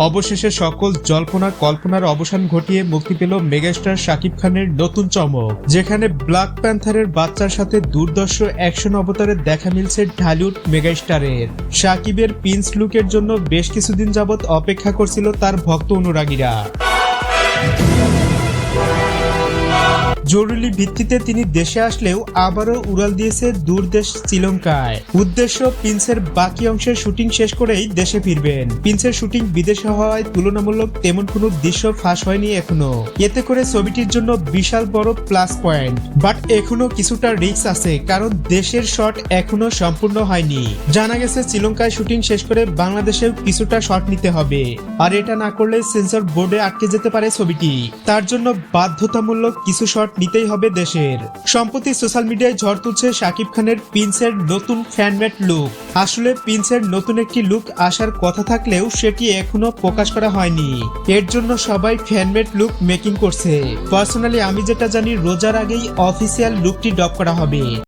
অবশেষে সকল জল্পনা কল্পনার অবসান ঘটিয়ে মুক্তি পেল মেগাস্টার শাকিব খানের নতুন চমক, যেখানে ব্ল্যাক প্যান্থারের বাচ্চার সাথে দুর্দর্শ অ্যাকশন অবতারে দেখা মিলছে ঢালিউড মেগাস্টারের। শাকিবের প্রিন্স লুকের জন্য বেশ কিছুদিন যাবৎ অপেক্ষা করছিল তার ভক্ত অনুরাগীরা। জরুরি ভিত্তিতে তিনি দেশে আসলেও আবারও উড়াল দিয়েছে দূরদেশ শ্রীলঙ্কায়। উদ্দেশ্য, প্রিন্সের বাকি অংশের শুটিং শেষ করেই দেশে ফিরবেন। প্রিন্সের শুটিং বিদেশে হওয়ায় তুলনামূলক তেমন কোনো দৃশ্য ফাঁস হয়নি এখনো, এতে করে ছবিটির জন্য বিশাল বড় প্লাস পয়েন্ট। বাট এখনো কিছুটা রিস্ক আছে, কারণ দেশের শট এখনো সম্পূর্ণ হয়নি। জানা গেছে শ্রীলঙ্কায় শুটিং শেষ করে বাংলাদেশেও কিছুটা শট নিতে হবে, আর এটা না করলে সেন্সর বোর্ডে আটকে যেতে পারে ছবিটি। তার জন্য বাধ্যতামূলক কিছু শট নিতেই হবে দেশের। সম্প্রতি সোশ্যাল মিডিয়ায় ঝড় তুলছে শাকিব খানের প্রিন্সের নতুন ফ্যানমেড লুক। আসলে প্রিন্সের নতুন একটি লুক আসার কথা থাকলেও সেটি এখনো প্রকাশ করা হয়নি। এর জন্য সবাই ফ্যানমেড লুক মেকিং করছে। পার্সোনালি আমি যেটা জানি, রোজার আগেই অফিসিয়াল লুকটি ড্রপ করা হবে।